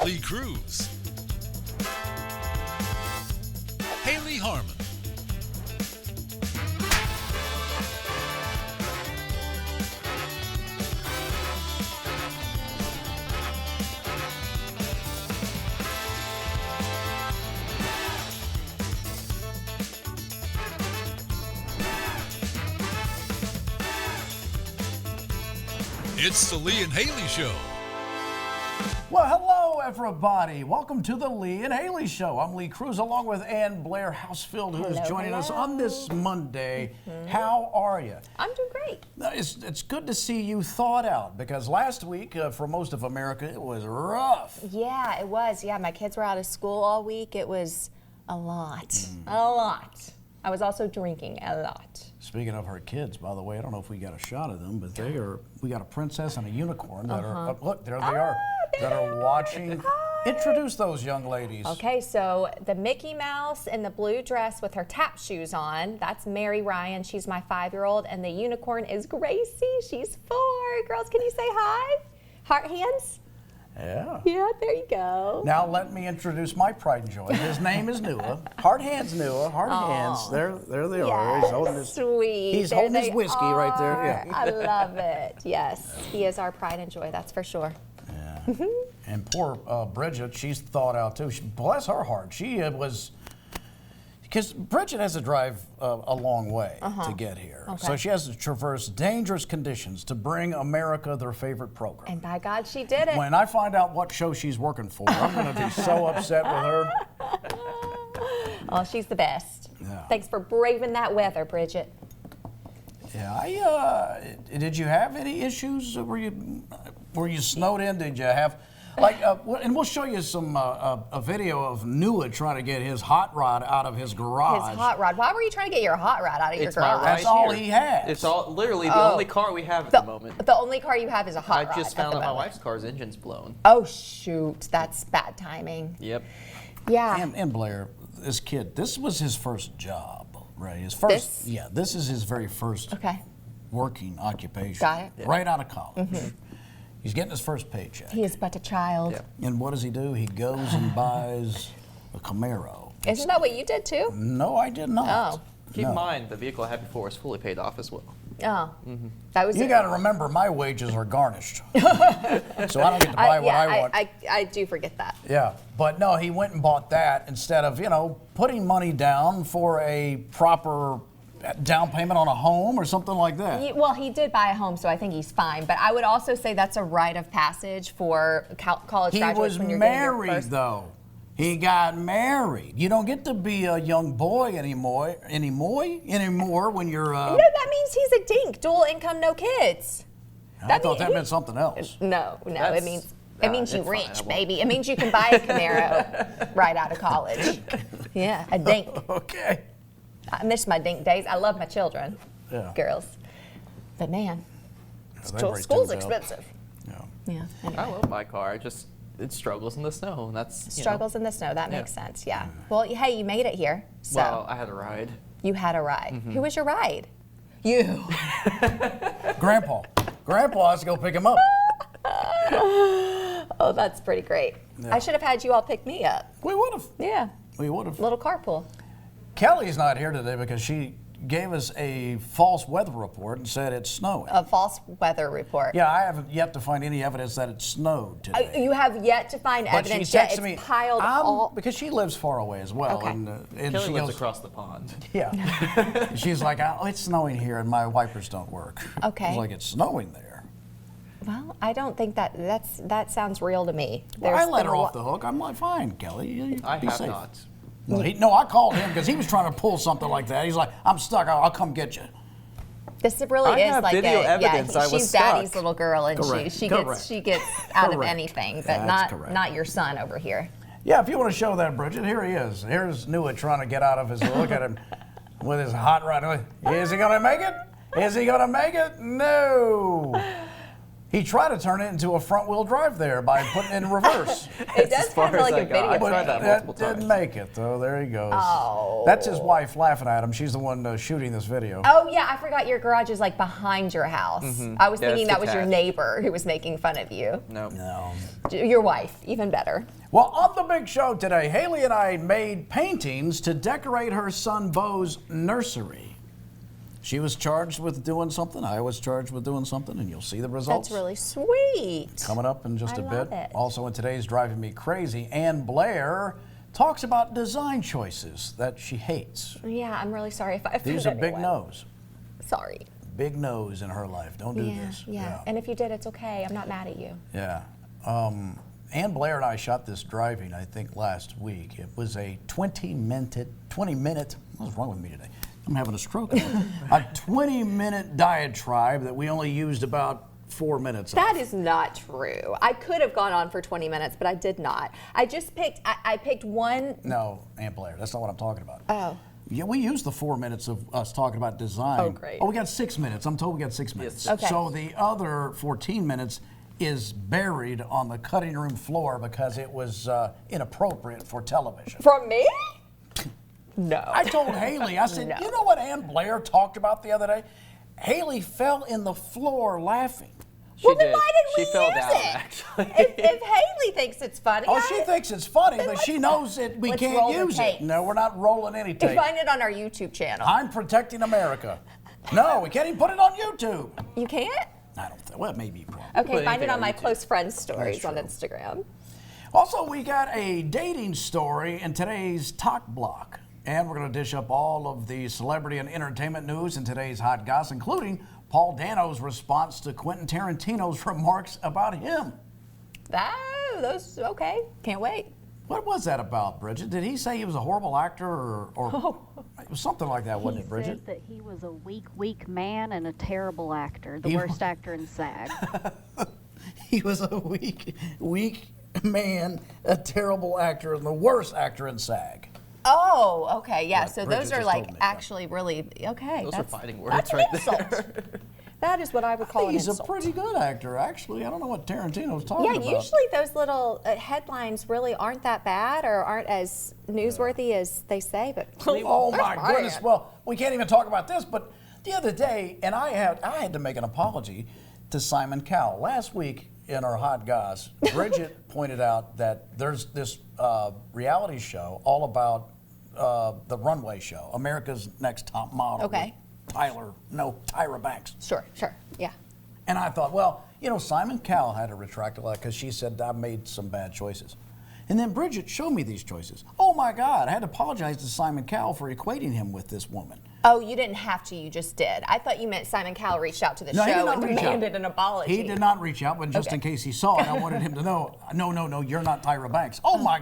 Lee Cruz, Hayley Harmon, it's the Lee and Hayley Show. Well, hello, everybody. Welcome to the Lee and Hayley Show. I'm Lee Cruz, along with Ann Blair Housefield, who is joining us on this Monday. How are you? I'm doing great. It's good to see you thawed out, because last week, for most of America, it was rough. Yeah, it was. Yeah, my kids were out of school all week. It was a lot. A lot. I was also drinking a lot. Speaking of her kids, by the way, I don't know if we got a shot of them, but we got a princess and a unicorn that are, look, there they are, that are watching. Hi. Introduce those young ladies. Okay, so the Mickey Mouse in the blue dress with her tap shoes on, that's Mary Ryan. She's my 5-year-old. And the unicorn is Gracie. She's 4. Girls, can you say hi? Heart hands? Yeah. Yeah, there you go. Now let me introduce my pride and joy. His name is Nua. Hard hands, Nua. Hard hands. There they are. Yes, He's holding his sweet. He's There holding his they whiskey right there. are. Yeah. I love it. Yes, he is our pride and joy. That's for sure. Yeah. And poor Bridget, she's thawed out too. Bless her heart. She was, because Bridget has to drive a long way to get here. Okay. So she has to traverse dangerous conditions to bring America their favorite program. And by God, she did it. When I find out what show she's working for, I'm going to be so upset with her. Oh, she's the best. Yeah. Thanks for braving that weather, Bridget. Yeah, did you have any issues? Were you snowed in? Did you have, like, and we'll show you some a video of Nua trying to get his hot rod out of his garage. His hot rod. Why were you trying to get your hot rod out of your It's my garage? right That's all here. he has. It's all literally the only car we have at the moment. The only car you have is a hot I rod. just at found the out my moment. wife's car's engine's blown. Oh shoot, that's bad timing. Yep. Yeah. And Blair, this kid, this was his first job, right? His first. This? Yeah, this is his very first Okay. working occupation. Got it. Right out of college. He's getting his first paycheck. He is but a child. Yep. And what does he do? He goes and buys a Camaro. Isn't that what you did too? No, I did not. Oh. Keep No. in mind, the vehicle I had before was fully paid off as well. Oh. That was You it. got to remember, my wages are garnished, so I don't get to buy what I want. I do forget that. Yeah, but no, he went and bought that instead of, putting money down for a proper down payment on a home or something like that. Well, he did buy a home, so I think he's fine. But I would also say that's a rite of passage for college He graduates was when you're getting your married, first. though. He got married. You don't get to be a young boy anymore when you're. No, that means he's a dink. Dual income, no kids. I thought that meant something else. No, That's- it means you it's rich, fine, I won't. baby. It means you can buy a Camaro right out of college. Yeah, a dink. Okay. I miss my dink days. I love my children, Yeah. girls. But man, They break school's things up. expensive. Yeah. Yeah. I love my car. It struggles in the snow, and that's Struggles in the snow. That makes sense. Yeah. Well, hey, you made it here. So Well, I had a ride. you had a ride. Who was your ride? You. Grandpa has to go pick him up. Oh, that's pretty great. Yeah. I should have had you all pick me up. We would have. Yeah. We would have. Little carpool. Kelly's not here today because she gave us a false weather report and said it's snowing. A false weather report. Yeah, I haven't yet to find any evidence that it snowed today. You have yet to find But she evidence that texted it's me, piled all. because she lives far away as well. Okay. And Kelly she lives goes, across the pond. yeah. She's like, oh, it's snowing here and my wipers don't work. Okay. It's like, it's snowing there. Well, I don't think that sounds real to me. Well, I There's let her been a off the hook. I'm like, fine, Kelly, you I be have safe. not. No, I called him because he was trying to pull something like that. He's like, I'm stuck. I'll come get you. This really I is have like video a evidence I was she's stuck. Daddy's little girl, and Correct, she correct. gets out of Correct. anything, but That's correct. not your son over here. Yeah, if you want to show that, Bridget, here he is. Here's Nua trying to get out of his. Look at him with his hot rod. Is he going to make it? Is he going to make it? No. He tried to turn it into a front-wheel drive there by putting it in reverse. It does as far kind of as like I a got. I video tried game. that That multiple didn't times. make it, though. There he goes. Oh. That's his wife laughing at him. She's the one shooting this video. Oh yeah, I forgot your garage is like behind your house. I was Yeah, thinking it's that was your detached. neighbor who was making fun of you. No. No. Your wife, even better. Well, on the big show today, Hayley and I made paintings to decorate her son Beau's nursery. She was charged with doing something. I was charged with doing something, and you'll see the results. That's really sweet. Coming up in just a I bit. love it. Also in today's Driving Me Crazy, Ann Blair talks about design choices that she hates. Yeah, I'm really sorry if I offended These are big anyone. no's. Sorry. Big no's in her life. Don't do this. Yeah. And if you did, it's okay. I'm not mad at you. Yeah. Ann Blair and I shot this driving, I think, last week. It was a 20-minute, what's wrong with me today? I'm having a stroke. A 20-minute diatribe that we only used about 4 minutes of. That is not true. I could have gone on for 20 minutes, but I did not. I just picked, I picked one. No, Ann Blair, that's not what I'm talking about. Oh. Yeah, we used the 4 minutes of us talking about design. Oh, great. Oh, we got 6 minutes. I'm told we got 6 minutes. Okay. So the other 14 minutes is buried on the cutting room floor because it was inappropriate for television. From me? No. I told Hayley, I said, No. you know what Ann Blair talked about the other day? Hayley fell in the floor laughing. Well, then did. why did we She fell use down, it? actually. If Hayley thinks it's funny, Oh, she thinks it's funny, Then but she let's- knows that we let's can't roll the use it. tape. No, we're not rolling any you tape. find it on our YouTube channel. I'm protecting America. No, we can't even put it on YouTube. You can't? I don't think. Well, maybe. Probably. Okay, Put find it anything on on my YouTube. close friends stories on true. Instagram. Also, we got a dating story in today's Talk Block. And we're going to dish up all of the celebrity and entertainment news in today's Hot Goss, including Paul Dano's response to Quentin Tarantino's remarks about him. Those, okay. Can't wait. What was that about, Bridget? Did he say he was a horrible actor or it was something like that, wasn't He it, Bridget? said that he was a weak man and a terrible actor, the He- worst actor in SAG. He was a weak man, a terrible actor, and the worst actor in SAG. Oh, okay. Yeah, What so Bridget those are just like told me. actually really, okay. Those are that's, fighting that's words an right insult. there. That is what I would call an He's a insult. pretty good actor, actually. I don't know what Tarantino's talking Yeah, about. usually those little headlines really aren't that bad or aren't as newsworthy as they say, but Oh there's my fire. goodness! Well, we can't even talk about this. But the other day, and I had to make an apology to Simon Cowell last week in our Hot Goss. Bridget pointed out that there's this reality show all about the runway show, America's Next Top Model. Okay. with Tyra Banks. Sure, yeah. And I thought, well, you know, Simon Cowell had to retract a lot because she said I made some bad choices. And then Bridget showed me these choices. Oh my God, I had to apologize to Simon Cowell for equating him with this woman. Oh, you didn't have to, you just did. I thought you meant Simon Cowell reached out to the No, he did show not and reach out. demanded an apology. He did not reach out, but just Okay. in case he saw it, I wanted him to know, no, you're not Tyra Banks. Oh my,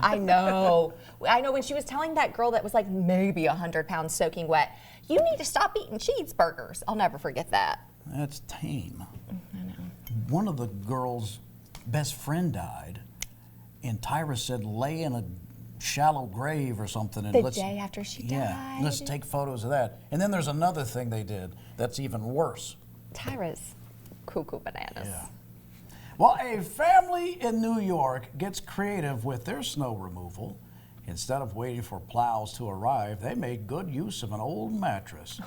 I know. I know when she was telling that girl that was like maybe 100 pounds soaking wet, you need to stop eating cheeseburgers. I'll never forget that. that's tame. One of the girls' best friend died, and Tyra said, lay in a shallow grave or something. And The let's, day after she Yeah, died. let's take photos of that. And then there's another thing they did that's even worse. Tyra's cuckoo bananas. Yeah. Well, a family in New York gets creative with their snow removal. Instead of waiting for plows to arrive, they made good use of an old mattress,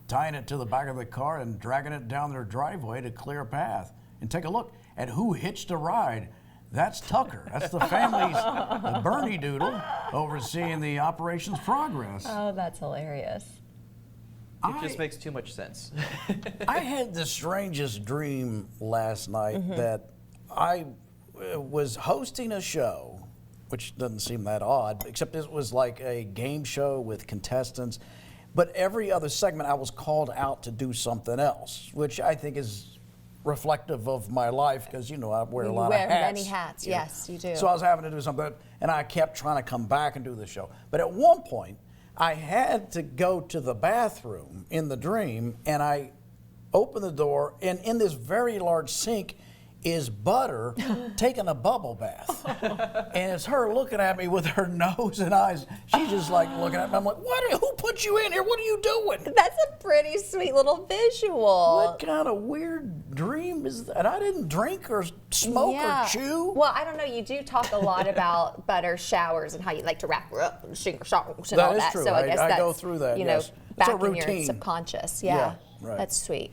tying it to the back of the car and dragging it down their driveway to clear a path. And take a look at who hitched a ride. That's Tucker. That's the family's the Bernie Doodle overseeing the operation's progress. Oh, that's hilarious. It just makes too much sense. I had the strangest dream last night that I was hosting a show, which doesn't seem that odd, except it was like a game show with contestants. But every other segment, I was called out to do something else, which I think is reflective of my life because, you know, I wear a You lot wear of hats. many hats, you know. yes, you do. So I was having to do something, and I kept trying to come back and do the show. But at one point, I had to go to the bathroom in the dream, and I opened the door, and in this very large sink is Butter taking a bubble bath. And it's her looking at me with her nose and eyes. She's just like looking at me. I'm like, who put you in here? What are you doing? That's a pretty sweet little visual. What kind of weird dream is that? I didn't drink or smoke or chew. Well, I don't know. You do talk a lot about Butter showers and how you like to wrap her up and sing her songs and That all is that. true. So I guess that's, go through that, you yes. know, It's a back in your routine. subconscious. Yeah, right. That's sweet.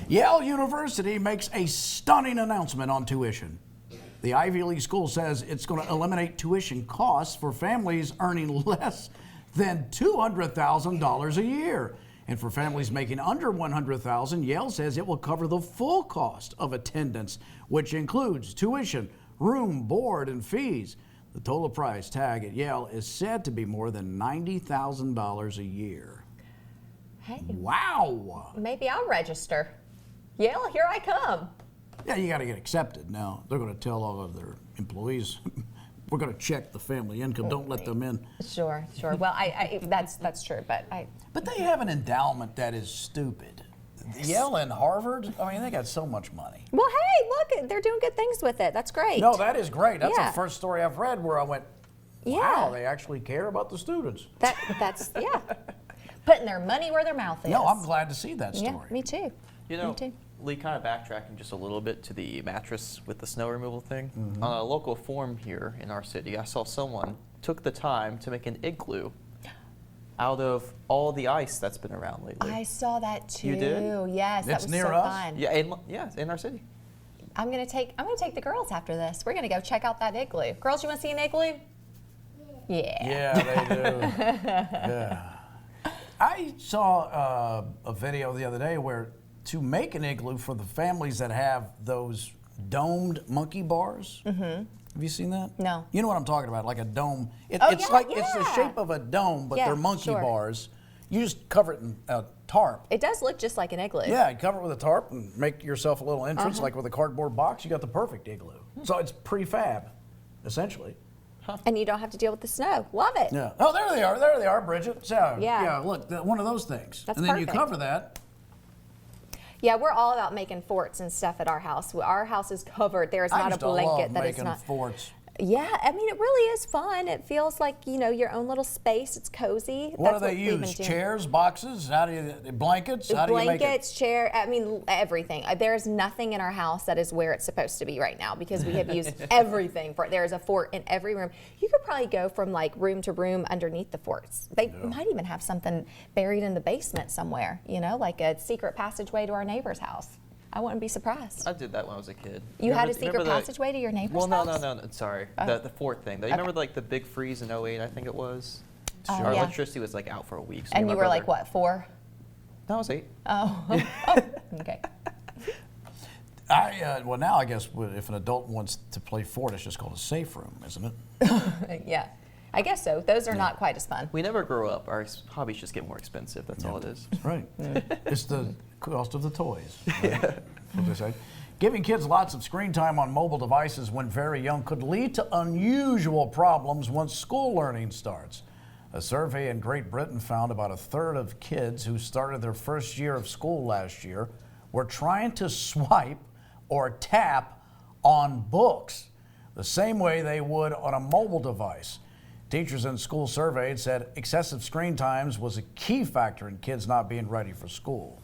Yale University makes a stunning announcement on tuition. The Ivy League school says it's going to eliminate tuition costs for families earning less than $200,000 a year. And for families making under $100,000, Yale says it will cover the full cost of attendance, which includes tuition, room, board, and fees. The total price tag at Yale is said to be more than $90,000 a year. Hey, Wow! maybe I'll register. Yale, here I come. Yeah, you got to get accepted now. They're going to tell all of their employees, we're going to check the family income. Don't let them in. Sure. Well, that's true, but But they have an endowment that is stupid. Yale and Harvard, I mean, they got so much money. Well, hey, look, they're doing good things with it. That's great. No, that is great. That's Yeah. the first story I've read where I went, wow, they actually care about the students. That's yeah. Putting their money where their mouth is. No, I'm glad to see that Yeah, story. me too. You know, Me too. Lee, kind of backtracking just a little bit to the mattress with the snow removal thing. Mm-hmm. On a local forum here in our city, I saw someone took the time to make an igloo out of all the ice that's been around lately. I saw that too. You did? Yes, that It's was near so us? fun. Yeah, in our city. I'm gonna take the girls after this. We're gonna go check out that igloo. Girls, you want to see an igloo? Yeah. Yeah, they do. Yeah. I saw a video the other day where to make an igloo for the families that have those domed monkey bars. Mm-hmm. Have you seen that? No. You know what I'm talking about, like a dome. It's the yeah. shape of a dome, but Yeah, they're monkey sure. bars. You just cover it in a tarp. It does look just like an igloo. Yeah, you cover it with a tarp and make yourself a little entrance, like with a cardboard box. You got the perfect igloo. So it's prefab, essentially. And you don't have to deal with the snow. Love it. Yeah. Oh, there they are. There they are, Bridget. So, Yeah. look, one of those things. That's and then perfect. you cover that. Yeah, we're all about making forts and stuff at our house. Our house is covered. There is I not a used to love blanket that is making not. forts. Yeah, I mean, it really is fun. It feels like, your own little space. It's cozy. What That's do they we've been use? doing. Chairs, boxes? How do you blankets? How do you make it? Blankets, chair, I mean, everything. There's nothing in our house that is where it's supposed to be right now because we have used everything for it. There's a fort in every room. You could probably go from like room to room underneath the forts. They might even have something buried in the basement somewhere, like a secret passageway to our neighbor's house. I wouldn't be surprised. I did that when I was a kid. You had a Remember secret the- passageway to your neighbor's Well, house? no, sorry. Oh. The fort thing. You remember like the big freeze in 08, I think it was? Oh, Our yeah. electricity was like out for a week. So me And my you were like, brother- what, 4? No, I was 8. Oh, okay. Well, now I guess if an adult wants to play fort, it's just called a safe room, isn't it? Yeah, I guess so. Those are not quite as fun. We never grow up. Our hobbies just get more expensive. That's all it is. Right. It's the cost of the toys. Right? That's what they say. Giving kids lots of screen time on mobile devices when very young could lead to unusual problems once school learning starts. A survey in Great Britain found about a third of kids who started their first year of school last year were trying to swipe or tap on books the same way they would on a mobile device. Teachers in school surveyed said excessive screen times was a key factor in kids not being ready for school.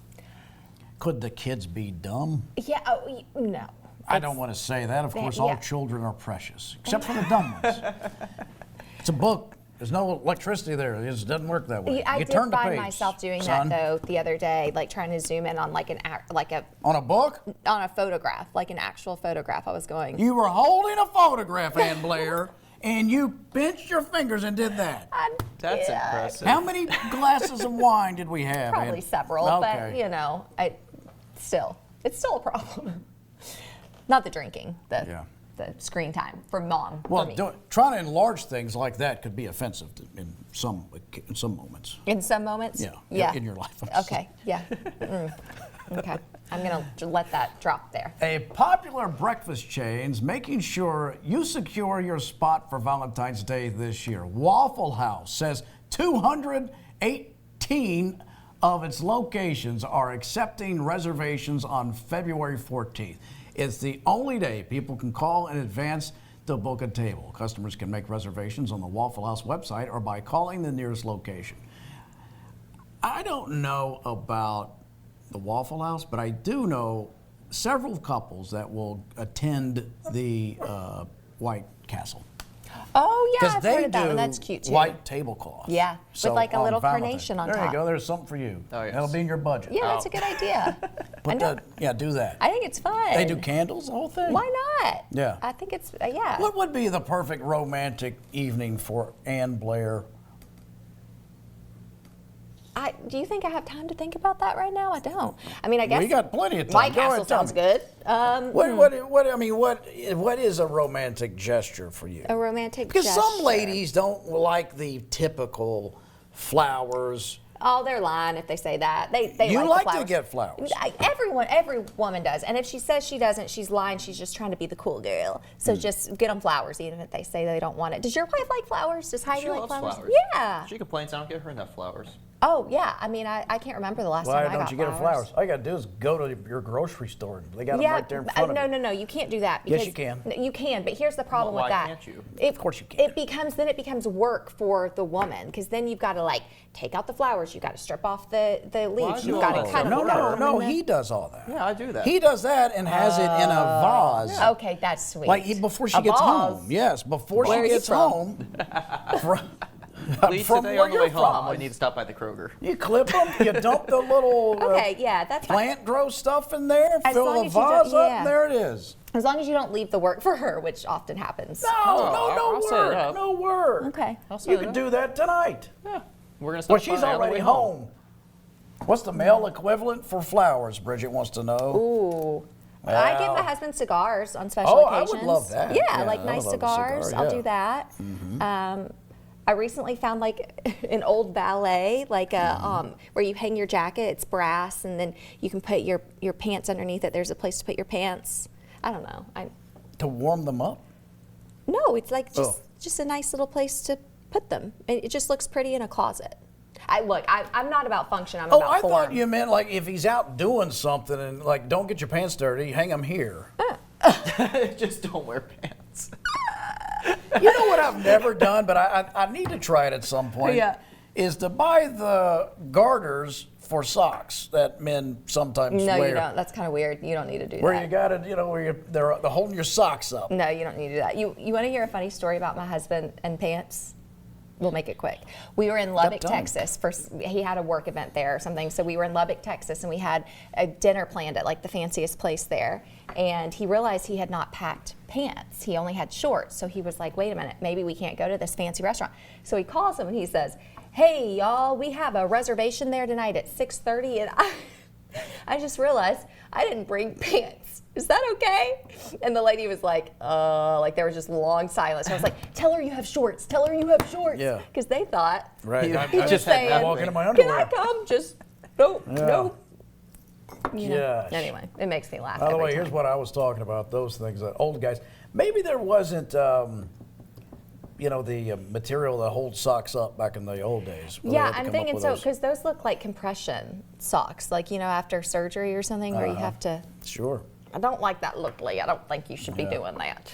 Could the kids be dumb? Yeah, no. I don't want to say that. Of course, all yeah. children are precious, except for the dumb ones. It's a book. There's no electricity there. It just doesn't work that way. I you did turn the find page, myself doing son. that though the other day, like trying to zoom in on On a book? on a photograph, like an actual photograph. I was going. You were holding a photograph, Ann Blair, and you pinched your fingers and did that. That's impressive. How many glasses of wine did we have? Probably Ann? several, Okay. but it's still a problem. Not the drinking, the screen time for mom. Well, for me. trying to enlarge things like that could be offensive in some moments. In some moments. Yeah. In your life. Okay. Yeah. Okay. I'm gonna let that drop there. A popular breakfast chain's making sure you secure your spot for Valentine's Day this year. Waffle House says 218 of its locations are accepting reservations on February 14th. It's the only day people can call in advance to book a table. Customers can make reservations on the Waffle House website or by calling the nearest location. I don't know about the Waffle House, but I do know several couples that will attend the White Castle. Oh yeah, I've They heard of that do one. That's cute too. white tablecloth. Yeah, with like a on little Valentine's- carnation on there top. you go. There's something for you. Oh, yes. That'll be in your budget. Yeah, that's a good idea. Put that, do that. I think it's fun. They do candles, the whole thing. Why not? Yeah. I think it's yeah. What would be the perfect romantic evening for Ann Blair? Do you think I have time to think about that right now? I don't. I mean, I guess We got plenty of time. White Go ahead, Castle tell sounds me. good. What is a romantic gesture for you? A romantic Because some gesture. ladies don't like the typical flowers. Oh, they're lying if they say that. They You like, like the to get flowers. Every woman does. And if she says she doesn't, she's lying. She's just trying to be the cool girl. So just get them flowers, even if they say they don't want it. Does your wife like flowers? Does Heidi She like loves flowers. Yeah. She complains I don't give her enough flowers. Oh, yeah. I mean, I can't remember the last Why time I don't got you get her flowers. flowers? All you got to do is go to your grocery store. They got them Yeah, right there in front of you. no, you can't do that. Yes, Because you can. You can, but here's the problem Why with that. can't you? Of course you can. It becomes work for the woman because then you've got to like take out the flowers, you've got to strip off the leaves, do you've all got that to cut stuff? them. No, he does all that. Yeah, I do that. He does that and has it in a vase. Okay, that's sweet. Like before she A gets vase. home. Yes, before Where are she you gets from? home. from Please from today where on the you're way home, I'm from. going to need to stop by the Kroger. You clip them, you dump the little Okay, yeah, that's fine. plant grow stuff in there, As fill long the as you don't- vase up, yeah. and there it is. As long as you don't leave the work for her, which often happens. No I'll set it work, up. no work. Okay. I'll set You it could up. do that tonight. Yeah. We're going to stop Well, by she's on the already way home. What's the male equivalent for flowers? Bridget wants to know. Ooh. I give Well. my husband cigars on special Oh, I occasions. would love that. Yeah, Yeah, like I nice would love a cigars. cigar, I'll yeah. do that. I recently found like an old ballet, like a where you hang your jacket. It's brass, and then you can put your pants underneath it. There's a place to put your pants. I don't know. To warm them up? No, it's like Oh. just a nice little place to put them. It just looks pretty in a closet. I'm not about function. I'm Oh, about I form. thought you meant like if he's out doing something and like don't get your pants dirty, hang them here. Just don't wear pants. You know what I've never done, but I need to try it at some point. Yeah. Is to buy the garters for socks that men sometimes No, wear. you don't. That's kind of weird. You don't need to do Where that. you got it, where they're holding your socks up. No, you don't need to do that. You want to hear a funny story about my husband and pants? We'll make it quick. We were in Lubbock, time. Texas. He had a work event there or something. So we were in Lubbock, Texas, and we had a dinner planned at like the fanciest place there. And he realized he had not packed pants. He only had shorts. So he was like, wait a minute, maybe we can't go to this fancy restaurant. So he calls him and he says, hey, y'all, we have a reservation there tonight at 6:30. And I just realized I didn't bring pants. Is that okay? And the lady was like there was just long silence. I was like, tell her you have shorts. Tell her you have shorts. Yeah. Because they thought, Right. You I just just saying, had to walk into my can underwear. I come? Just, no. You know. Gosh. Anyway, it makes me laugh By the every way, time. here's what I was talking about, those things, old guys. Maybe there wasn't, the material that holds socks up back in the old days. where they Yeah, had to I'm come up thinking with so those. because those look like compression socks, like, after surgery or something where you have to. Sure. I don't like that look, Lee. I don't think you should be doing that.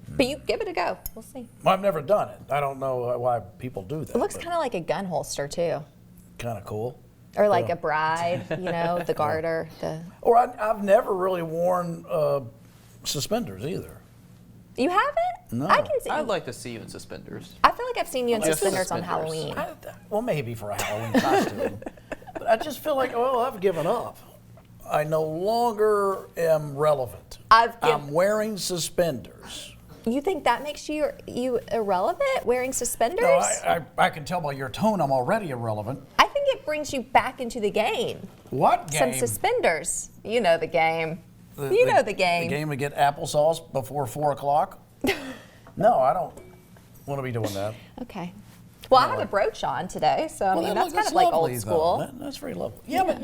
But you give it a go. We'll see. Well, I've never done it. I don't know why people do that. It looks kind of like a gun holster too, kind of cool. or like a bride. The garter. Or I've never really worn suspenders either. You haven't? No. I can see. I'd like to see you in suspenders. I feel like I've seen you in Just suspenders on suspenders. Halloween. Well, maybe for a Halloween costume. But I just feel like, I've given up. I no longer am relevant. I'm wearing suspenders. You think that makes you irrelevant, wearing suspenders? No, I can tell by your tone I'm already irrelevant. I think it brings you back into the game. What game? Some suspenders. You know the game. The game. The game to get applesauce before 4 o'clock? No, I don't want to be doing that. Okay. Well, I have a brooch on today, so that's kind of like old lovely, school. though. That's very lovely. Yeah, but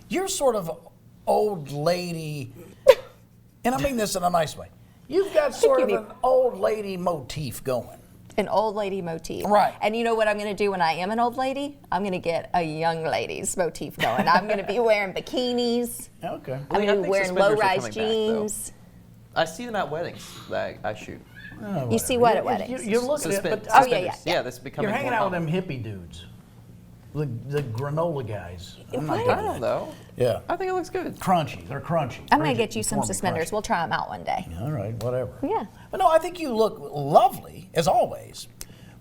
you're sort of old lady, and I mean this in a nice way. You've got sort of an old lady motif going. An old lady motif. Right. And you know what I'm going to do when I am an old lady? I'm going to get a young lady's motif going. I'm going to be wearing bikinis. Okay. I'm Lee, I going to be think wearing suspenders are low-rise coming back, though. jeans. I see them at weddings that I shoot. You see what at weddings? You look at it, but Oh, yeah, yeah. Yeah, that's becoming you're hanging more out with common. them hippie dudes. The granola guys. I'm not What? doing I don't that. know. Yeah. I think it looks good. Crunchy. They're crunchy. I'm going to Bridget get you some informed me suspenders. crunchy. We'll try them out one day. All right, whatever. Yeah. But no, I think you look lovely, as always.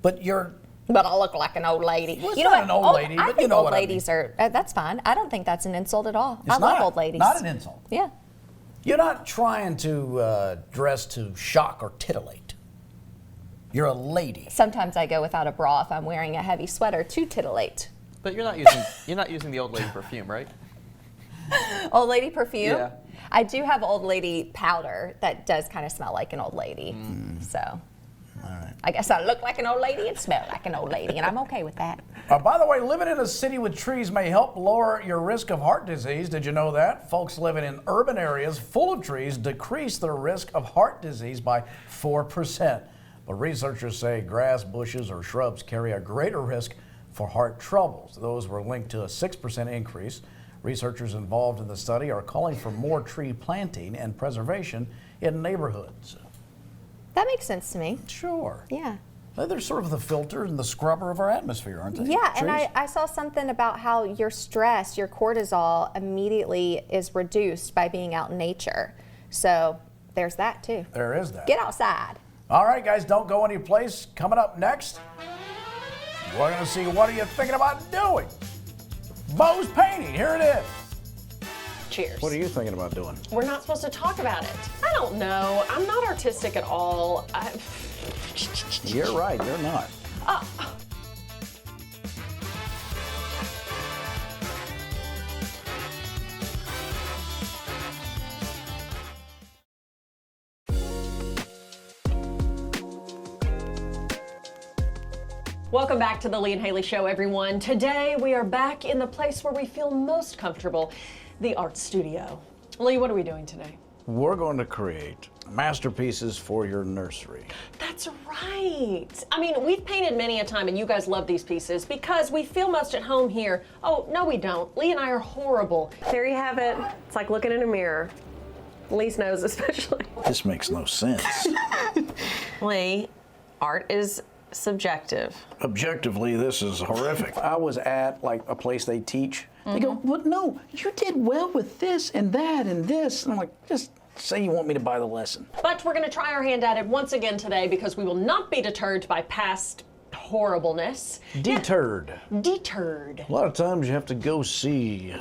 But you're... But I look like an old lady. Well, it's you know not what? an old lady, I but think you know old what I mean. ladies are, that's fine. I don't think that's an insult at all. It's I love not. old ladies. Not an insult. Yeah. You're not trying to dress to shock or titillate. You're a lady. Sometimes I go without a bra if I'm wearing a heavy sweater to titillate. But you're not using the old lady perfume, right? Old lady perfume? Yeah. I do have old lady powder that does kind of smell like an old lady. So I guess I look like an old lady and smell like an old lady, and I'm okay with that. By the way, living in a city with trees may help lower your risk of heart disease. Did you know that? Folks living in urban areas full of trees decrease their risk of heart disease by 4%. But researchers say grass, bushes, or shrubs carry a greater risk for heart troubles. Those were linked to a 6% increase. Researchers involved in the study are calling for more tree planting and preservation in neighborhoods. That makes sense to me. Sure. Yeah. They're sort of the filter and the scrubber of our atmosphere, aren't they? Yeah, and Trees? I saw something about how your stress, your cortisol, immediately is reduced by being out in nature. So there's that too. There is that. Get outside. All right, guys, don't go any place. Coming up next, we're going to see what are you thinking about doing. Bo's painting. Here it is. Cheers. What are you thinking about doing? We're not supposed to talk about it. I don't know. I'm not artistic at all. You're right. You're not. Welcome back to the Lee and Hayley Show, everyone. Today we are back in the place where we feel most comfortable, the art studio. Lee, what are we doing today? We're going to create masterpieces for your nursery. That's right. I mean, we've painted many a time, and you guys love these pieces because we feel most at home here. Oh, no, we don't. Lee and I are horrible. There you have it. It's like looking in a mirror. Lee's nose, especially. This makes no sense. Lee, art is subjective. Objectively, this is horrific. I was at like a place they teach. They go, well, no, you did well with this and that and this. And I'm like, just say you want me to buy the lesson. But we're going to try our hand at it once again today because we will not be deterred by past horribleness. Deterred. Deterred. A lot of times you have to go see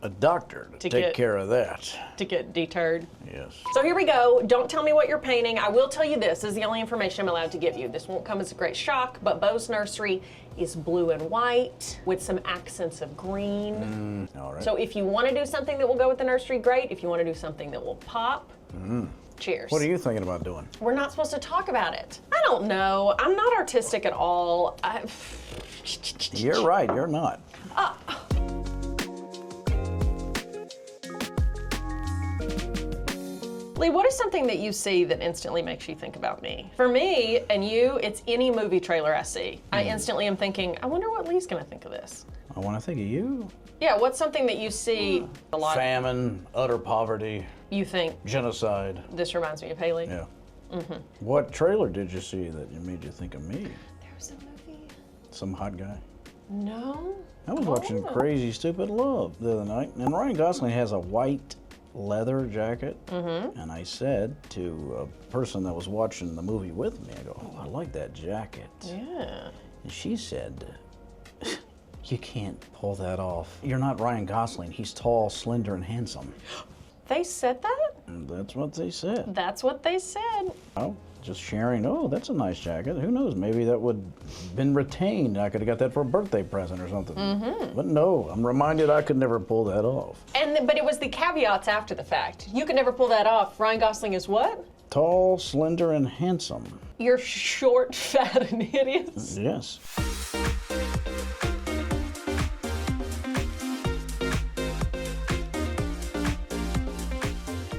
a doctor to take get- care of that. To get deterred. Yes. So here we go. Don't tell me what you're painting. I will tell you this is the only information I'm allowed to give you. This won't come as a great shock, but Bo's nursery is blue and white with some accents of green. All right. So if you want to do something that will go with the nursery, great. If you want to do something that will pop, cheers. What are you thinking about doing? We're not supposed to talk about it. I don't know. I'm not artistic at all. You're right, you're not. Lee, what is something that you see that instantly makes you think about me? For me and you, it's any movie trailer I see. I instantly am thinking, I wonder what Lee's gonna think of this. I want to think of you. Yeah, what's something that you see a lot? Famine, utter poverty, You think, genocide. this reminds me of Hayley? Yeah. What trailer did you see that made you think of me? There was a movie. Some hot guy? No? I was watching Oh. Crazy Stupid Love the other night, and Ryan Gosling has a white leather jacket, and I said to a person that was watching the movie with me, I go, oh, I like that jacket. Yeah. And she said, you can't pull that off. You're not Ryan Gosling. He's tall, slender, and handsome. They said that? And that's what they said. That's what they said. Oh, just sharing, oh, that's a nice jacket. Who knows, maybe that would have been retained. I could have got that for a birthday present or something. But no, I'm reminded I could never pull that off. But it was the caveats after the fact. You could never pull that off. Ryan Gosling is what? Tall, slender, and handsome. You're short, fat, and hideous. Yes.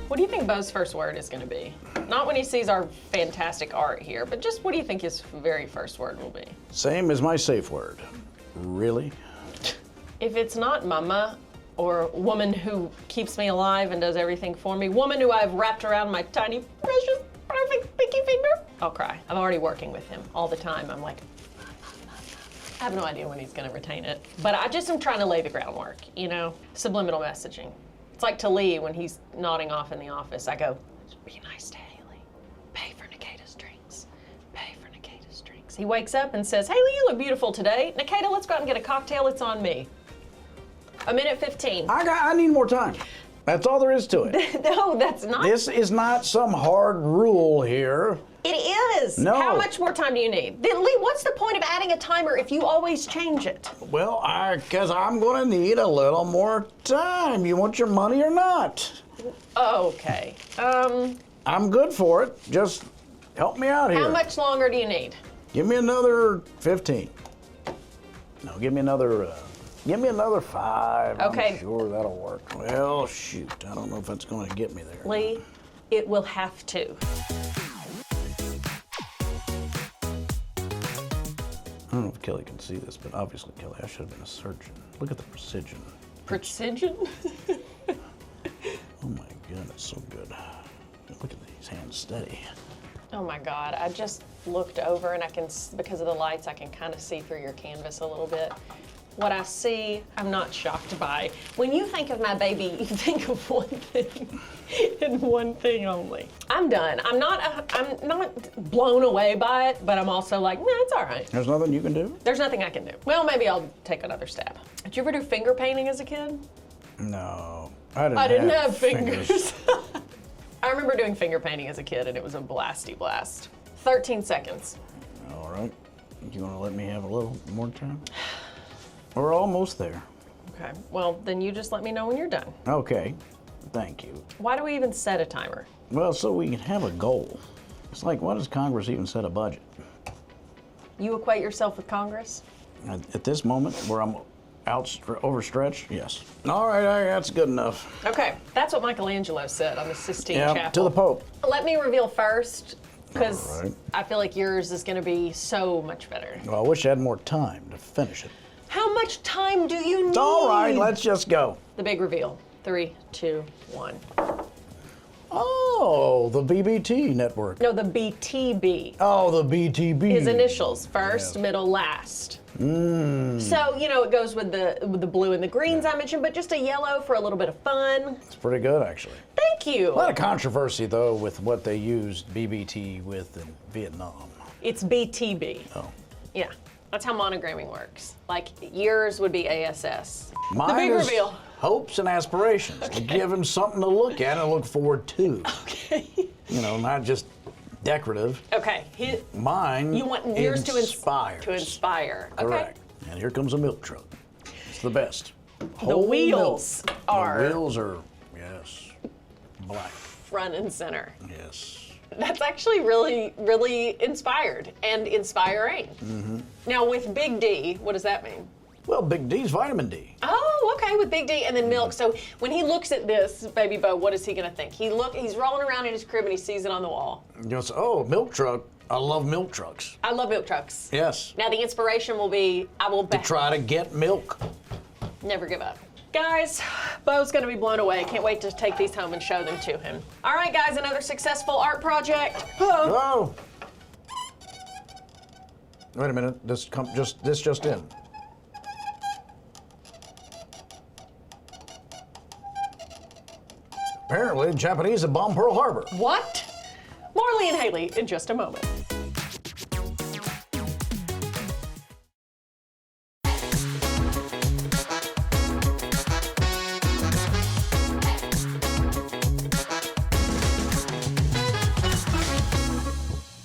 What What do you think Bo's first word is going to be? Not when he sees our fantastic art here, but just what do you think his very first word will be? Same as my safe word. Really? If it's not mama, or woman who keeps me alive and does everything for me, woman who I've wrapped around my tiny, precious, perfect pinky finger, I'll cry. I'm already working with him all the time. I'm like, I have no idea when he's gonna retain it. But I just am trying to lay the groundwork, you know? Subliminal messaging. It's like to Lee when he's nodding off in the office. I go, be nice to Hayley. Pay for Nikita's drinks. Pay for Nikita's drinks. He wakes up and says, Hayley, you look beautiful today. Nikita, let's go out and get a cocktail. It's on me. A minute 15. I need more time. That's all there is to it. No, that's not. This is not some hard rule here. It is. No. How much more time do you need? Then, Lee, what's the point of adding a timer if you always change it? Well, because I'm going to need a little more time. You want your money or not? Okay. I'm good for it. Just help me out here. How much longer do you need? Give me another 15. No, give me another 5. Okay. I'm sure that'll work. Well, shoot. I don't know if that's going to get me there. Lee, it will have to. I don't know if Kelly can see this, but obviously, Kelly, I should have been a surgeon. Look at the precision. Precision? Oh my goodness, so good. Look at these hands steady. Oh my God, I just looked over and I can, because of the lights, I can kind of see through your canvas a little bit. What I see, I'm not shocked by. When you think of my baby, you think of one thing and one thing only. I'm done. I'm not blown away by it, but I'm also like, nah, it's all right. There's nothing you can do? There's nothing I can do. Well, maybe I'll take another stab. Did you ever do finger painting as a kid? No. I didn't have fingers. I remember doing finger painting as a kid, and it was a blasty blast. 13 seconds. All right. You want to let me have a little more time? We're almost there. Okay, well, then you just let me know when you're done. Okay. Thank you. Why do we even set a timer? Well, so we can have a goal. It's like, why does Congress even set a budget? You equate yourself with Congress? At this moment, where I'm overstretched, yes. All right, that's good enough. Okay, that's what Michelangelo said on the Sistine Yeah, Chapel. to the Pope. Let me reveal first, because All right. I feel like yours is going to be so much better. Well, I wish I had more time to finish it. How much time do you need? It's all right, let's just go. The big reveal. 3, 2, 1. Oh, the BBT network. No, the BTB. Oh, the BTB. His initials, first, Yeah. middle, last. So, you know, it goes with the blue and the greens I mentioned, but just a yellow for a little bit of fun. It's pretty good, actually. Thank you. A lot of controversy, though, with what they used BBT with in Vietnam. It's BTB. Oh. Yeah, that's how monogramming works. Like, yours would be ASS. Mine the big is reveal. hopes and aspirations to give him something to look at and look forward to. Okay. You know, not just decorative. Okay. Mine You want yours inspires. to inspire. Okay. Correct. And here comes a milk truck. It's the best. The Whole wheels milk. are The wheels are, yes, black. front and center. Yes. That's actually really, really inspired and inspiring. Mm-hmm. Now, with Big D, what does that mean? Well, Big D's vitamin D. Oh, okay, with Big D and then milk. So when he looks at this, Baby Bo, what is he gonna think? He's rolling around in his crib and he sees it on the wall. You know, oh, milk truck. I love milk trucks. I love milk trucks. Yes. Now the inspiration will be, I will To try to get milk. never give up. Guys, Bo's gonna be blown away. Can't wait to take these home and show them to him. All right, guys, another successful art project. Oh. Wait a minute. This just in. Apparently, the Japanese have bombed Pearl Harbor. What? Marley and Hayley in just a moment.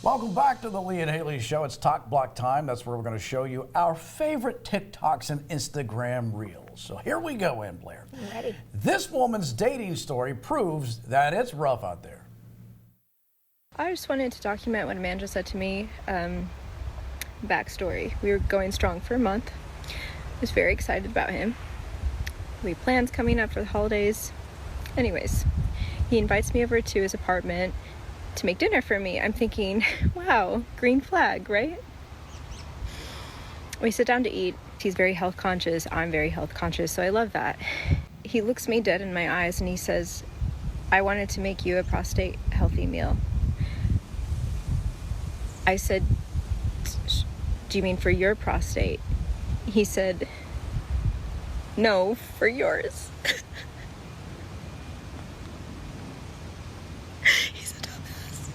Welcome back to the Lee and Hayley Show. It's Talk Block time. That's where we're going to show you our favorite TikToks and Instagram Reels. So here we go, Ann Blair. I'm ready. This woman's dating story proves that it's rough out there. I just wanted to document what Amanda said to me. Backstory. We were going strong for a month. I was very excited about him. We had plans coming up for the holidays. Anyways, He invites me over to his apartment to make dinner for me. I'm thinking, wow, green flag, right? We sit down to eat. He's very health conscious. I'm very health conscious, so I love that. He looks me dead in my eyes and he says, I wanted to make you a prostate healthy meal. I said, do you mean for your prostate? He said, no, for yours. He's a dumbass.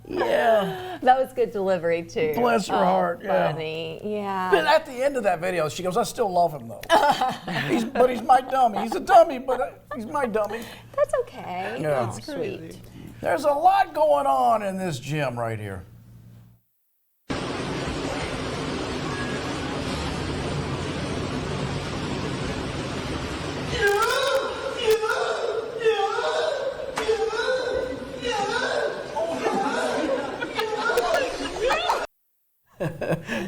Yeah. That was good delivery too. Bless her heart, yeah. Funny, yeah. But at the end of that video, she goes, I still love him, though. But he's my dummy. He's a dummy, but he's my dummy. That's okay. Yeah. That's sweet. There's a lot going on in this gym right here.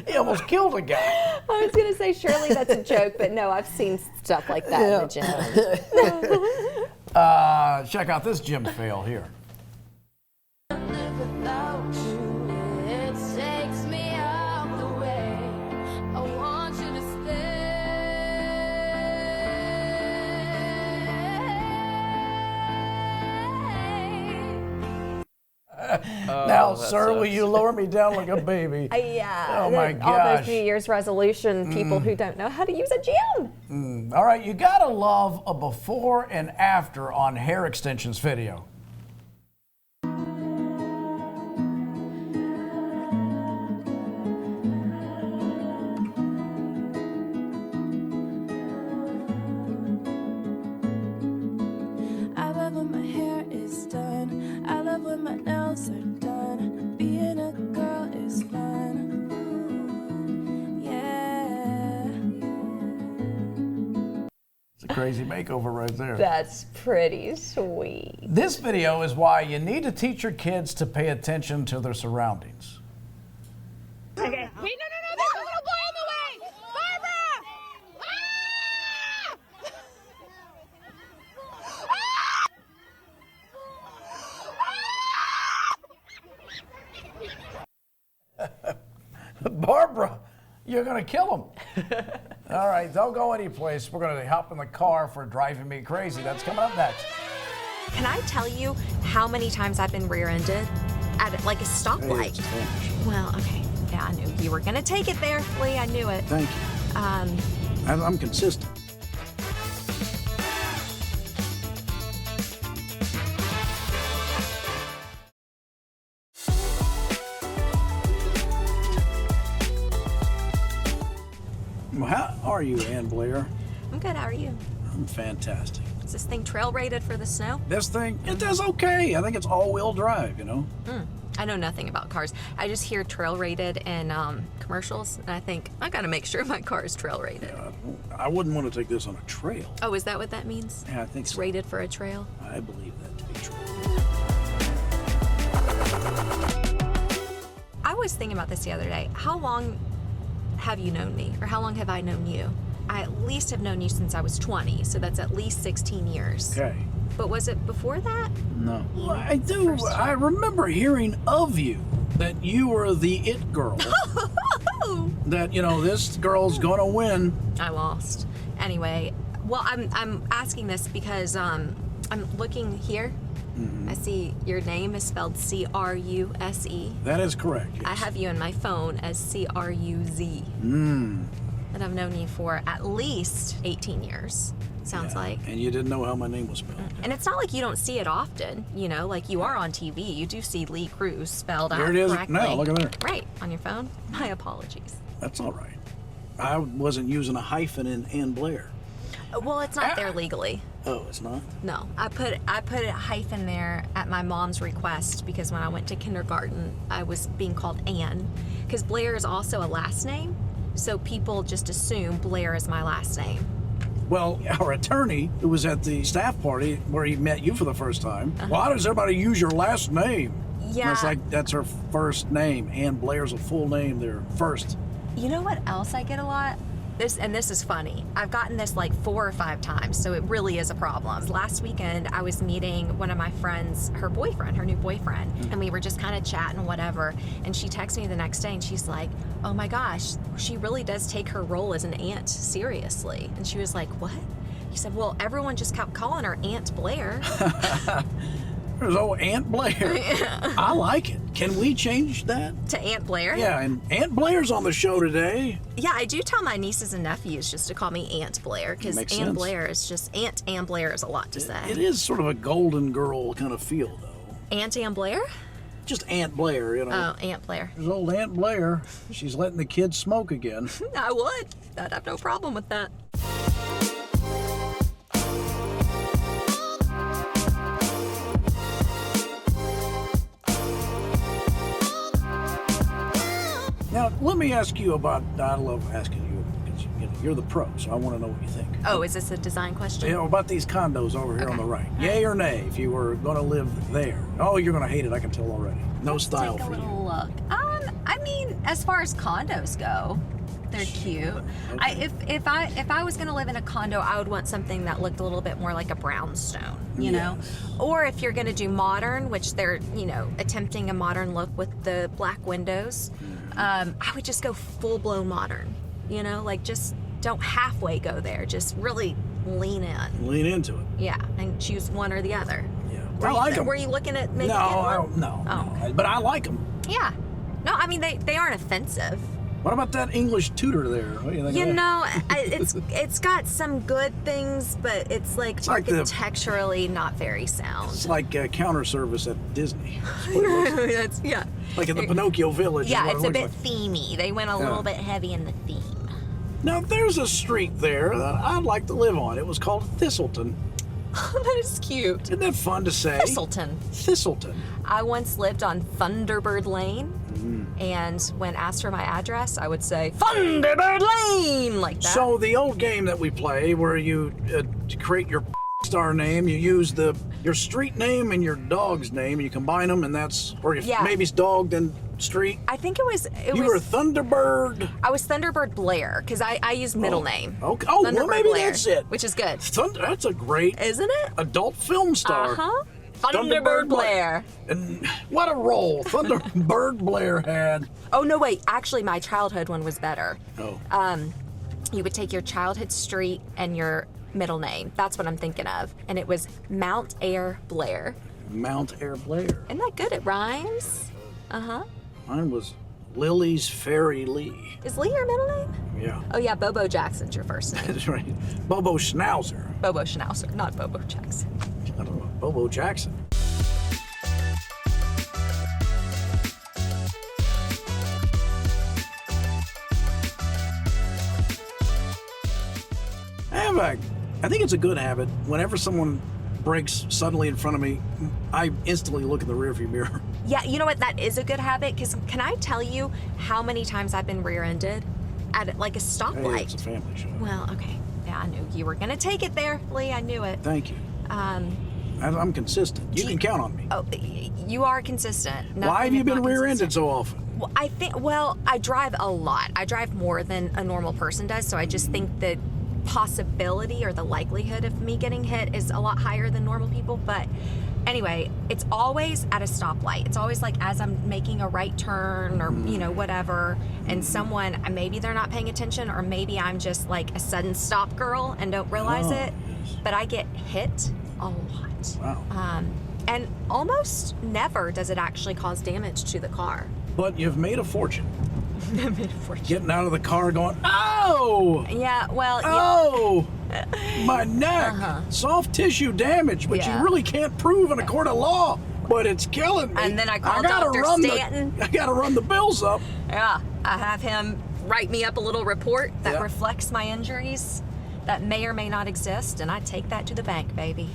He almost killed a guy. I was going to say, surely that's a joke, but no, I've seen stuff like that in the gym. Check out this gym fail here. Now, sir, will you lower me down like a baby? Yeah. Oh, my All gosh. those New Year's resolution people who don't know how to use a gym. All right, you gotta love a before and after on hair extensions video. I love when my hair is done. I love when my nails are done. Being a girl is fun. Yeah. It's a crazy makeover right there. That's pretty sweet. This video is why you need to teach your kids to pay attention to their surroundings. Okay. Wait, no, there's a little boy in the way! Barbara! Barbara, you're gonna kill him. All right, don't go anyplace. We're gonna hop in the car for driving me crazy. That's coming up next. Can I tell you how many times I've been rear-ended at like a stoplight? Well, okay. Yeah, I knew you were gonna take it there, Lee. I knew it. Thank you. I'm consistent. Well, how are you, Ann Blair? I'm good. How are you? I'm fantastic. Is this thing trail rated for the snow? This thing, it does okay. I think it's all-wheel drive, you know? I know nothing about cars. I just hear trail rated in commercials, and I think I gotta make sure my car is trail rated. I wouldn't want to take this on a trail. Oh, is that what that means? Yeah, I think It's so. rated for a trail? I believe that to be true. I was thinking about this the other day. How long have you known me, or how long have I known you? I at least have known you since I was 20, so that's at least 16 years. Okay. But was it before that? No. Well, I do. I remember hearing of you, that you were the it girl. That, you know, this girl's gonna win. I lost. Anyway, well, I'm asking this because I'm looking here. I see your name is spelled C-R-U-S-E. That is correct. Yes. I have you in my phone as C-R-U-Z. And I've known you for at least 18 years, sounds like. And you didn't know how my name was spelled. And it's not like you don't see it often, you know, like you are on TV. You do see Lee Cruz spelled out Here it is correctly. now, look at there. Right, on your phone. My apologies. That's all right. I wasn't using a hyphen in Ann Blair. Well, it's not there legally. Oh, it's not? No, I put a hyphen there at my mom's request because when I went to kindergarten, I was being called Ann. Because Blair is also a last name, so people just assume Blair is my last name. Well, our attorney, who was at the staff party where he met you for the first time, why does everybody use your last name? Yeah. That's like, that's her first name. Ann Blair's a full name, their first. You know what else I get a lot? this is funny. I've gotten this like 4 or 5 times, so it really is a problem. Last weekend, I was meeting one of my friends, her boyfriend, her new boyfriend, and we were just kind of chatting, whatever. And she texted me the next day, and she's like, "Oh my gosh, she really does take her role as an aunt seriously." And she was like, "What?" He said, "Well, everyone just kept calling her Aunt Blair." There's old Aunt Blair. I like it. Can we change that? To Aunt Blair? Yeah, and Aunt Blair's on the show today. Yeah, I do tell my nieces and nephews just to call me Aunt Blair, because Makes Aunt sense. Blair is just, Aunt Ann Blair is a lot to say. It is sort of a Golden Girl kind of feel, though. Aunt Ann Blair? Just Aunt Blair, you know. Oh, Aunt Blair. There's old Aunt Blair. She's letting the kids smoke again. I would. I'd have no problem with that. Now, let me ask you about, I love asking you, because you're the pro, so I want to know what you think. Oh, is this a design question? You know, about these condos over here on the right. Yay or nay, if you were going to live there? Oh, you're going to hate it, I can tell already. No style Take a for you. little look. I mean, as far as condos go, they're cute. Okay. If I was gonna live in a condo, I would want something that looked a little bit more like a brownstone, you know? Or if you're gonna do modern, which they're, attempting a modern look with the black windows, I would just go full-blown modern, like just don't halfway go there, just really lean in. Lean into it. Yeah, and choose one or the other. I like them. Were you looking at maybe No, getting I one? don't, no, Oh. no. But I like them. Yeah. No, I mean, they aren't offensive. What about that English tutor there? What do you think of that? It's got some good things, but it's like like the- architecturally not very sound. It's like counter service at Disney. That's what it looks That's, yeah. like in the Pinocchio Village. is Yeah, what it's it a looks bit like. themey. They went a little bit heavy in the theme. Now, there's a street there that I'd like to live on. It was called Thistleton. That is cute. Isn't that fun to say? Thistleton. Thistleton. I once lived on Thunderbird Lane, and when asked for my address, I would say, Thunderbird Lane, like that. So the old game that we play where you create your star name, you use your street name and your dog's name, and you combine them, and that's, or if maybe it's dog, then street. I think it was. You were Thunderbird. I was Thunderbird Blair, because I use middle name. Okay. Oh, well, Thunderbird maybe Blair, that's it. Which is good. That's a great, Isn't it? adult film star. Uh-huh. Thunderbird Blair. And what a role Thunderbird Blair had. Oh, no, wait. Actually, my childhood one was better. Oh. You would take your childhood street and your middle name. That's what I'm thinking of. And it was Mount Air Blair. Mount Air Blair. Isn't that good? It rhymes. Uh-huh. Mine was Lily's Fairy Lee. Is Lee your middle name? Yeah. Oh, yeah. Bobo Jackson's your first name. That's right. Bobo Schnauzer. Bobo Schnauzer, not Bobo Jackson. I don't know. Bobo Jackson. I think it's a good habit. Whenever someone brakes suddenly in front of me, I instantly look in the rearview mirror. Yeah, you know what? That is a good habit, because can I tell you how many times I've been rear-ended at like a stoplight? Hey, it's a family show. Well, okay. Yeah, I knew you were going to take it there, Lee. I knew it. Thank you. I'm consistent. You can count on me. Oh, you are consistent. Why have you been rear-ended so often? Well, I drive a lot. I drive more than a normal person does, so I just think the possibility or the likelihood of me getting hit is a lot higher than normal people. But anyway, it's always at a stoplight. It's always like as I'm making a right turn or, whatever, and someone, maybe they're not paying attention, or maybe I'm just like a sudden stop girl and don't realize it, but I get hit a lot. Wow. And almost never does it actually cause damage to the car. But you've made a fortune. Getting out of the car going, oh! Yeah, well... Oh! My neck! Soft tissue damage, which you really can't prove in a court of law, but it's killing me. And then I call gotta Dr. run Stanton. I gotta run the bills up. Yeah, I have him write me up a little report that reflects my injuries that may or may not exist, and I take that to the bank, baby.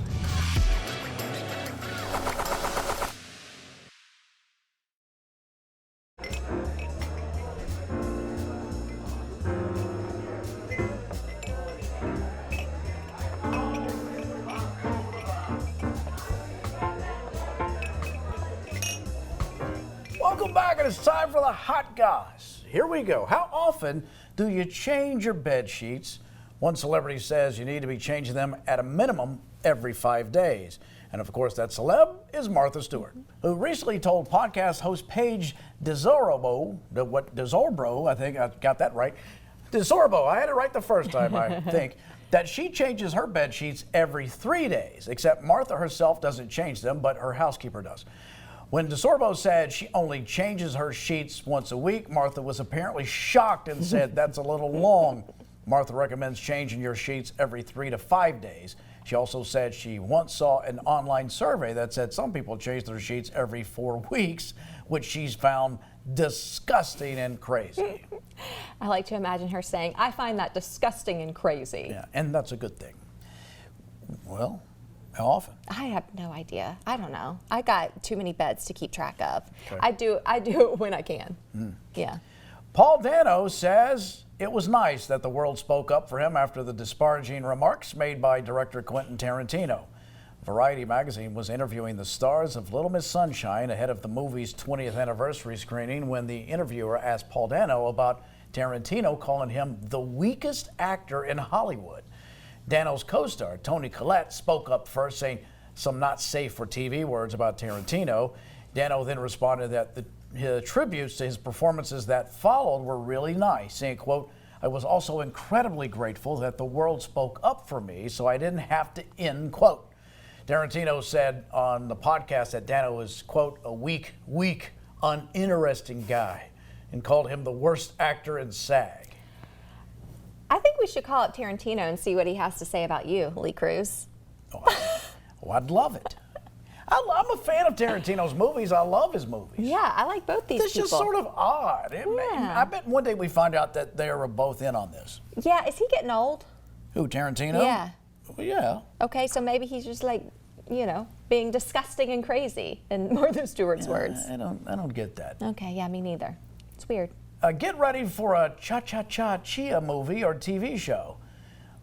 Welcome back, and it's time for the hot goss. Here we go. How often do you change your bed sheets? One celebrity says you need to be changing them at a minimum every 5 days. And of course, that celeb is Martha Stewart, who recently told podcast host Paige DeZorbo, I think I got that right. DeZorbo, I had it right the first time, I think, that she changes her bed sheets every 3 days, except Martha herself doesn't change them, but her housekeeper does. When DeSorbo said she only changes her sheets once a week, Martha was apparently shocked and said that's a little long. Martha recommends changing your sheets every 3 to 5 days. She also said she once saw an online survey that said some people change their sheets every 4 weeks, which she's found disgusting and crazy. I like to imagine her saying, I find that disgusting and crazy. Yeah, and that's a good thing. Well, how often? I have no idea. I don't know. I got too many beds to keep track of. Okay. I do it when I can. Yeah. Paul Dano says it was nice that the world spoke up for him after the disparaging remarks made by director Quentin Tarantino. Variety magazine was interviewing the stars of Little Miss Sunshine ahead of the movie's 20th anniversary screening when the interviewer asked Paul Dano about Tarantino calling him the weakest actor in Hollywood. Dano's co-star, Toni Collette, spoke up first, saying some not safe for TV words about Tarantino. Dano then responded that the tributes to his performances that followed were really nice, saying, quote, I was also incredibly grateful that the world spoke up for me so I didn't have to, end quote. Tarantino said on the podcast that Dano was, quote, a weak, uninteresting guy, and called him the worst actor in SAG. I think we should call up Tarantino and see what he has to say about you, Lee Cruz. Oh, I'd love it. I'm a fan of Tarantino's movies. I love his movies. Yeah, I like both these It's people. just sort of odd. I bet one day we find out that they are both in on this. Yeah, is he getting old? Who, Tarantino? Yeah. Well, yeah. Okay, so maybe he's just like, being disgusting and crazy, in Martha Stewart's words. I don't get that. Okay, yeah, me neither. It's weird. Get ready for a Cha-Cha-Cha Chia movie or TV show.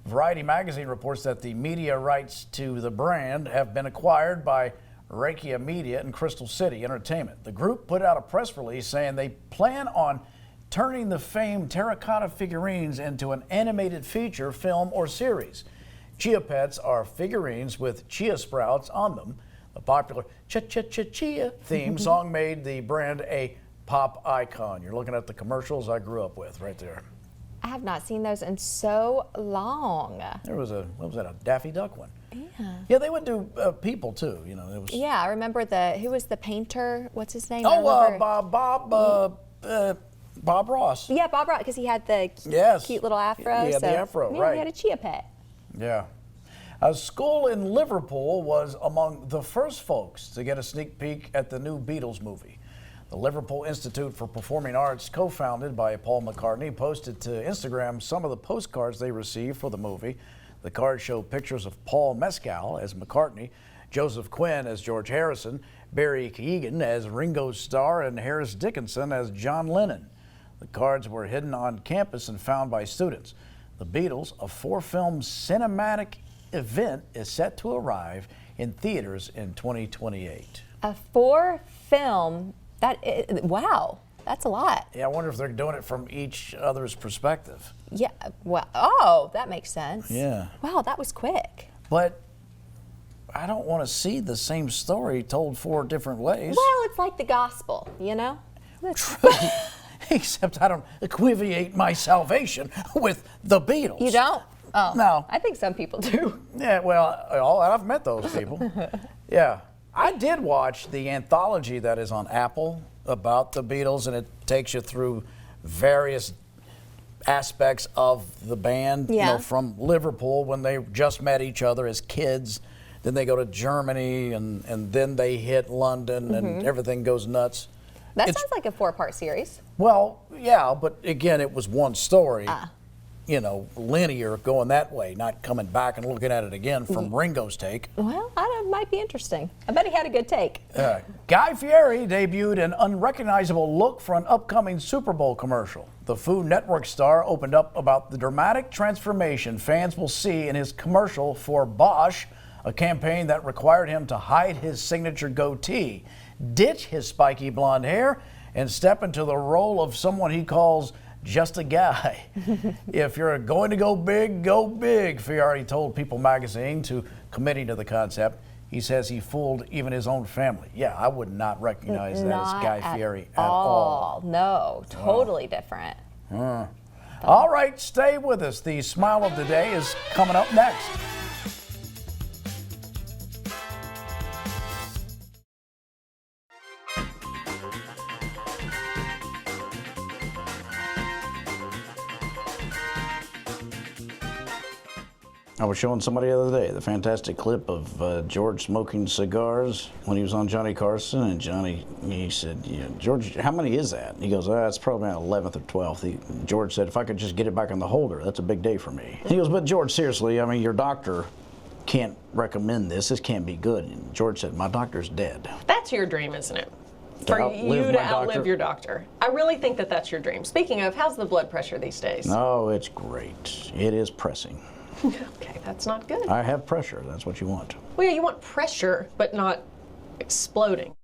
Variety magazine reports that the media rights to the brand have been acquired by Rekia Media and Crystal City Entertainment. The group put out a press release saying they plan on turning the famed terracotta figurines into an animated feature, film, or series. Chia Pets are figurines with chia sprouts on them. The popular Cha-Cha-Cha-Chia theme song made the brand a pop icon. You're looking at the commercials I grew up with right there. I have not seen those in so long. There was a Daffy Duck one. Yeah. Yeah, they would do people too. It was. Yeah, I remember who was the painter? What's his name? Bob Ross. Yeah, Bob Ross, because he had the cute little afro. He had the afro, yeah, right. He had a chia pet. Yeah. A school in Liverpool was among the first folks to get a sneak peek at the new Beatles movie. The Liverpool Institute for Performing Arts, co-founded by Paul McCartney, posted to Instagram some of the postcards they received for the movie. The cards show pictures of Paul Mescal as McCartney, Joseph Quinn as George Harrison, Barry Keoghan as Ringo Starr, and Harris Dickinson as John Lennon. The cards were hidden on campus and found by students. The Beatles, a 4-film cinematic event, is set to arrive in theaters in 2028. A 4-film, wow, that's a lot. Yeah, I wonder if they're doing it from each other's perspective. Yeah, well, that makes sense. Yeah. Wow, that was quick. But I don't want to see the same story told 4 different ways. Well, it's like the gospel, True. Except I don't equivoque my salvation with the Beatles. You don't? Oh, no. I think some people do. Yeah, well, I've met those people. Yeah. I did watch the anthology that is on Apple about the Beatles, and it takes you through various aspects of the band, from Liverpool when they just met each other as kids. Then they go to Germany, and then they hit London, and everything goes nuts. That sounds like a 4-part series. Well, yeah, but again, it was one story. Linear, going that way, not coming back and looking at it again from Ringo's take. Well, it might be interesting. I bet he had a good take. Guy Fieri debuted an unrecognizable look for an upcoming Super Bowl commercial. The Food Network star opened up about the dramatic transformation fans will see in his commercial for Bosch, a campaign that required him to hide his signature goatee, ditch his spiky blonde hair, and step into the role of someone he calls just a guy. If you're going to go big, go big. Fieri told People magazine to committing to the concept. He says he fooled even his own family. Yeah, I would not recognize that as Guy Fieri at all. No, totally different. All right, stay with us. The smile of the day is coming up next. I was showing somebody the other day the fantastic clip of George smoking cigars when he was on Johnny Carson, and he said, George, how many is that? And he goes, it's probably about 11th or 12th. George said, if I could just get it back in the holder, that's a big day for me. He goes, but George, seriously, I mean, your doctor can't recommend this. This can't be good. And George said, my doctor's dead. That's your dream, isn't it? For you to outlive your doctor. I really think that that's your dream. Speaking of, how's the blood pressure these days? Oh, it's great. It is pressing. Okay, that's not good. I have pressure. That's what you want. Well, yeah, you want pressure, but not exploding.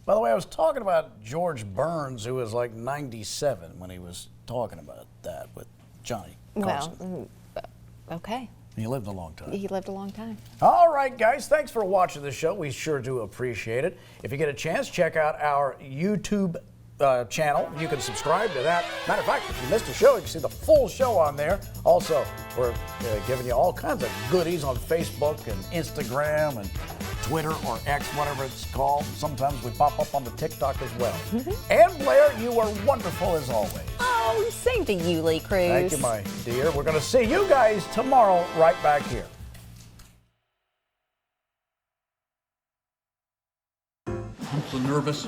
By the way, I was talking about George Burns, who was like 97 when he was talking about that with Johnny Carson. Well, okay. He lived a long time. He lived a long time. All right, guys, thanks for watching the show. We sure do appreciate it. If you get a chance, check out our YouTube channel. You can subscribe to that. Matter of fact, if you missed a show, you can see the full show on there. Also, we're giving you all kinds of goodies on Facebook and Instagram and Twitter or X, whatever it's called. Sometimes we pop up on the TikTok as well. And Blair, you are wonderful as always. Oh, same to you, Lee Cruz. Thank you, my dear. We're going to see you guys tomorrow right back here. I'm so nervous.